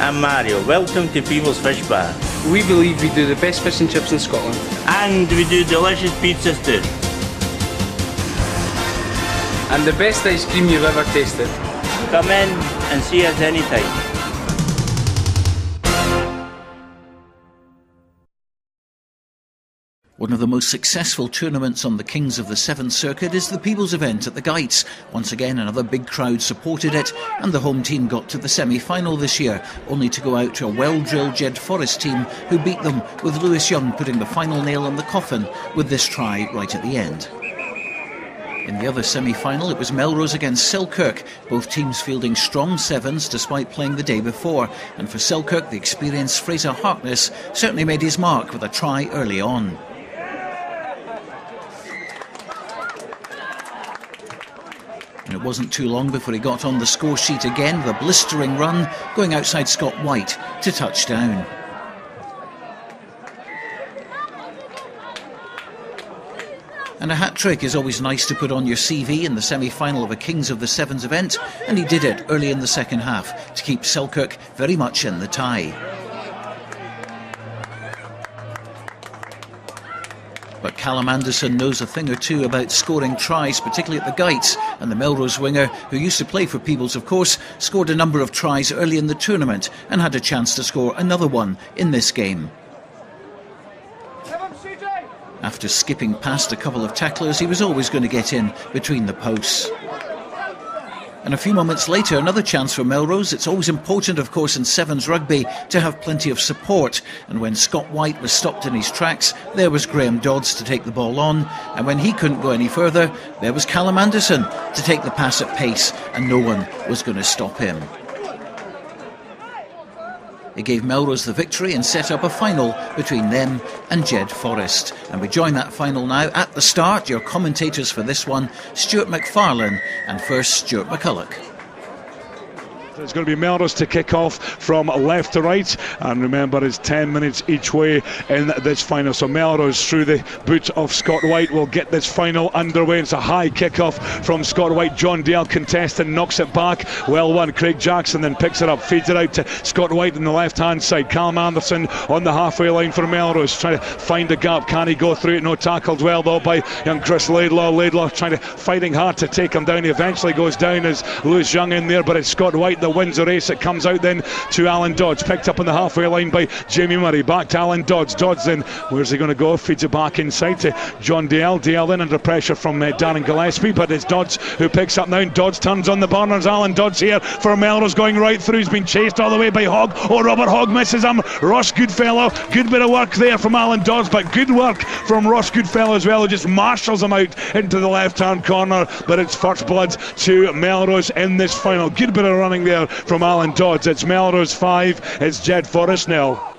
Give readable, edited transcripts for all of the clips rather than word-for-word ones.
I'm Mario. Welcome to Peebles Fish Bar. We believe we do the best fish and chips in Scotland. And we do delicious pizzas too. And the best ice cream you've ever tasted. Come in and see us anytime. One of the most successful tournaments on the Kings of the Sevens circuit is the Peebles event at the Geights. Once again, another big crowd supported it, and the home team got to the semi-final this year, only to go out to a well-drilled JEDFOREST team who beat them, with Lewis Young putting the final nail in the coffin with this try right at the end. In the other semi-final, it was Melrose against Selkirk, both teams fielding strong sevens despite playing the day before, and for Selkirk, the experienced Fraser Harkness certainly made his mark with a try early on. And it wasn't too long before he got on the score sheet again with a blistering run, going outside Scott White to touchdown. And a hat-trick is always nice to put on your CV in the semi-final of a Kings of the Sevens event, and he did it early in the second half to keep Selkirk very much in the tie. But Callum Anderson knows a thing or two about scoring tries, particularly at the Geights, and the Melrose winger, who used to play for Peebles of course, scored a number of tries early in the tournament and had a chance to score another one in this game. After skipping past a couple of tacklers, he was always going to get in between the posts. And a few moments later, another chance for Melrose. It's always important, of course, in Sevens rugby to have plenty of support. And when Scott White was stopped in his tracks, there was Graham Dodds to take the ball on. And when he couldn't go any further, there was Callum Anderson to take the pass at pace, and no one was going to stop him. It gave Melrose the victory and set up a final between them and JEDFOREST. And we join that final now. At the start, your commentators for this one, Stuart McFarlane and first Stuart McCulloch. It's going to be Melrose to kick off from left to right, and remember it's 10 minutes each way in this final. So Melrose, through the boot of Scott White, will get this final underway. It's a high kick-off from Scott White. John Dale contests and knocks it back. Well won. Craig Jackson then picks it up, feeds it out to Scott White on the left-hand side. Callum Anderson on the halfway line for Melrose, trying to find a gap. Can he go through it? No, tackled well though by young Chris Laidlaw. Laidlaw fighting hard to take him down. He eventually goes down as Lewis Young in there, but it's Scott White that wins the race. It comes out then to Alan Dodds, picked up on the halfway line by Jamie Murray. Back to Alan Dodds. Dodds then, where's he going to go? Feeds it back inside to John Dale. Dale then under pressure from Darren Gillespie, but it's Dodds who picks up now. Dodds turns on the burners. Alan Dodds here for Melrose, going right through. He's been chased all the way by Hogg. Oh, Robert Hogg misses him. Ross Goodfellow, good bit of work there from Alan Dodds, but good work from Ross Goodfellow as well, who just marshals him out into the left-hand corner. But it's first blood to Melrose in this final. Good bit of running there from Alan Dodds. It's Melrose 5, it's JEDFOREST 0.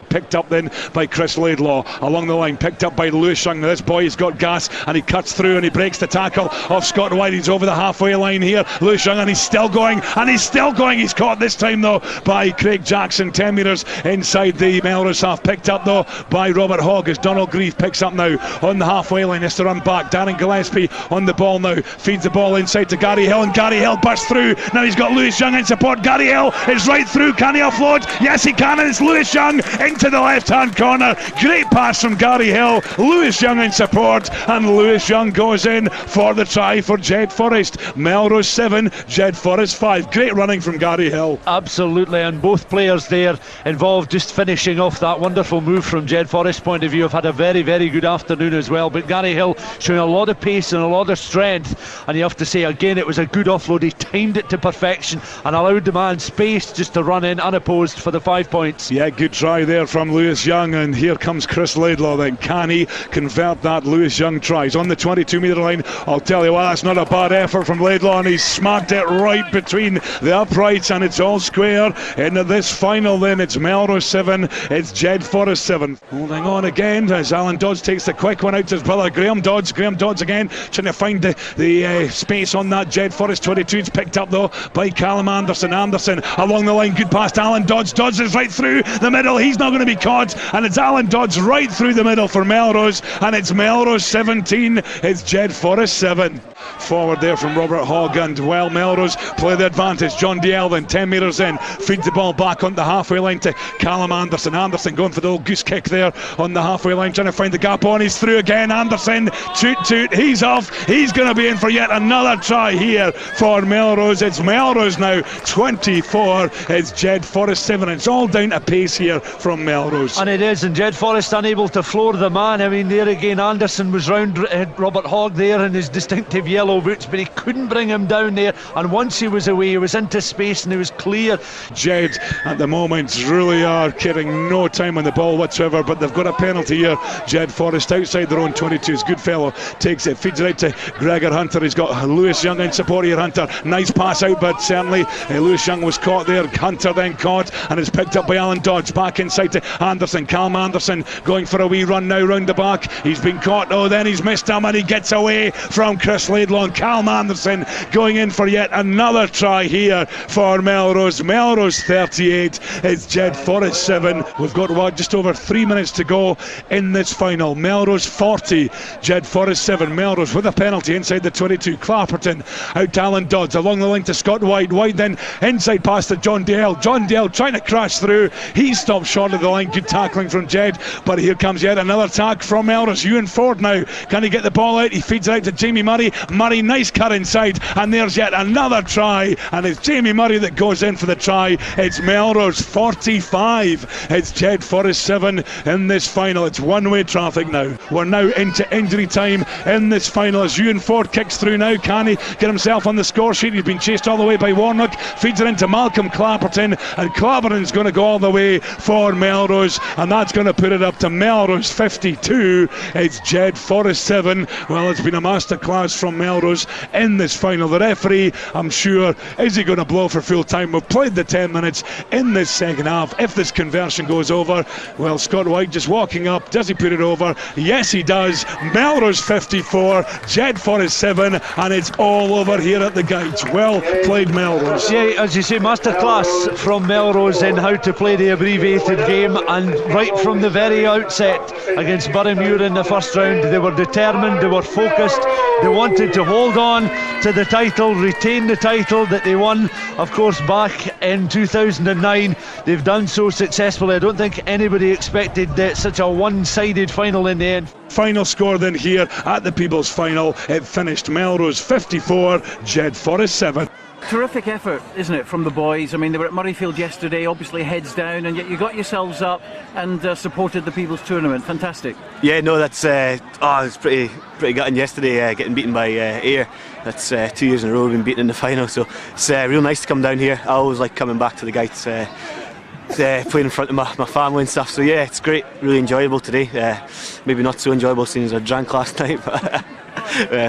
Picked up then by Chris Laidlaw along the line, picked up by Lewis Young. Now this boy has got gas and he cuts through and he breaks the tackle of Scott White. He's over the halfway line here, Lewis Young, and he's still going, and he's still going. He's caught this time though by Craig Jackson, 10 metres inside the Melrose half, picked up though by Robert Hogg as Donald Grieve picks up now on the halfway line. Has to run back. Darren Gillespie on the ball now, feeds the ball inside to Gary Hill, and Gary Hill bursts through. Now he's got Lewis Young in support. Gary Hill is right through. Can he offload? Yes he can, and it's Lewis Young into the left-hand corner. Great pass from Gary Hill. Lewis Young in support, and Lewis Young goes in for the try for JEDFOREST. Melrose 7, JEDFOREST 5. Great running from Gary Hill. Absolutely, and both players there involved just finishing off that wonderful move from JEDFOREST point of view. Have had a very, very good afternoon as well, but Gary Hill showing a lot of pace and a lot of strength, and you have to say again it was a good offload. He timed it to perfection and allowed the man space just to run in unopposed for the 5 points. Yeah, good try there from Lewis Young, and here comes Chris Laidlaw then. Can he convert that? Lewis Young tries on the 22 metre line. I'll tell you what, that's not a bad effort from Laidlaw, and he's smacked it right between the uprights, and it's all square into this final then. It's Melrose 7, it's JEDFOREST 7. Holding on again as Alan Dodds takes the quick one out to his brother Graham Dodds. Graham Dodds again trying to find the space on that JEDFOREST 22. It's picked up though by Callum Anderson. Anderson along the line, good pass to Alan Dodds. Dodds is right through the middle. He's not going to be caught, and it's Alan Dodds right through the middle for Melrose, and it's Melrose 17, it's JEDFOREST 7. forward there from Robert Hogg, and well, Melrose play the advantage. John Dalziel then 10 metres in, feeds the ball back on the halfway line to Callum Anderson. Anderson going for the old goose kick there on the halfway line, trying to find the gap on. He's through again. Anderson, toot, he's off. He's going to be in for yet another try here for Melrose. It's Melrose now 24, it's JEDFOREST 7. It's all down to pace here from Melrose. And it is, and JEDFOREST unable to floor the man. I mean, there again, Anderson was round Robert Hogg there in his distinctive yellow boots, but he couldn't bring him down there. And once he was away, he was into space and he was clear. Jed at the moment really are getting no time on the ball whatsoever, but they've got a penalty here. JEDFOREST outside their own 22's. Goodfellow takes it, feeds it out to Gregor Hunter. He's got Lewis Young in support here. Hunter, nice pass out, but certainly Lewis Young was caught there. Hunter then caught and is picked up by Alan Dodds. Back inside to Anderson. Callum Anderson going for a wee run now round the back. He's been caught. Oh, then he's missed him and he gets away from Chris Laidlaw. Callum Anderson going in for yet another try here for Melrose. Melrose 38, it's JEDFOREST 7. We've got just over 3 minutes to go in this final. Melrose 40, JEDFOREST 7. Melrose with a penalty inside the 22. Clapperton out to Alan Dodds, along the line to Scott White. White then inside pass to John Dalziel. John Dalziel trying to crash through. He stopped short of the line. Good tackling from Jed, but here comes yet another attack from Melrose. Ewan Ford now, can he get the ball out? He feeds it out to Jamie Murray. Murray, nice cut inside, and there's yet another try, and it's Jamie Murray that goes in for the try. It's Melrose 45, it's JEDFOREST 7 in this final. It's one-way traffic now. We're now into injury time in this final as Ewan Ford kicks through now. Can he get himself on the score sheet? He's been chased all the way by Warnock, feeds it into Malcolm Clapperton, and Clapperton's going to go all the way for Melrose, and that's going to put it up to Melrose 52, it's JEDFOREST 7. Well, it's been a masterclass from Melrose in this final. The referee, I'm sure, is he going to blow for full time? We've played the 10 minutes in this second half. If this conversion goes over, well, Scott White just walking up, does he put it over? Yes, he does. Melrose 54, JEDFOREST 7, and it's all over here at the Guides. Well played, Melrose. Yeah, as you say, masterclass from Melrose in how to play the abbreviated game, and right from the very outset against Boroughmuir in the first round, they were determined, they were focused, they wanted to hold on to the title, retain the title that they won, of course, back in 2009. They've done so successfully. I don't think anybody expected such a one-sided final in the end. Final score then here at the People's Final. It finished Melrose 54, JEDFOREST 7. Terrific effort, isn't it, from the boys? I mean, they were at Murrayfield yesterday, obviously heads down, and yet you got yourselves up and supported the People's Tournament. Fantastic. Yeah, no, that's it's pretty gutting yesterday, getting beaten by Ayr. That's 2 years in a row we've been beaten in the final, so it's real nice to come down here. I always like coming back to the Guides, playing in front of my family and stuff. So yeah, it's great, really enjoyable today. Maybe not so enjoyable seeing as I drank last night, but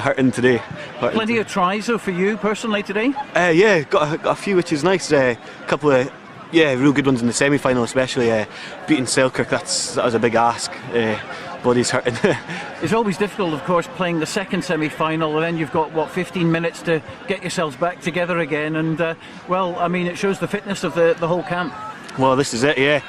hurting today. Plenty of tries though for you personally today? Yeah, got a few, which is nice. A couple of real good ones in the semi-final, especially beating Selkirk. That was a big ask. Body's hurting. It's always difficult, of course, playing the second semi-final, and then you've got 15 minutes to get yourselves back together again. And well, I mean, it shows the fitness of the whole camp. Well, this is it, yeah.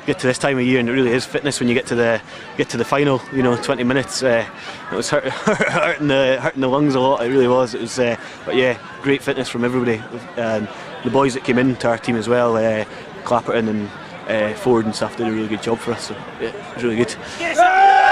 Get to this time of year and it really is fitness when you get to the final. 20 minutes. It was hurting the lungs a lot. It really was. It was, but yeah, great fitness from everybody. The boys that came into our team as well, Clapperton and Ford and stuff, did a really good job for us. So yeah, it was really good. Yes!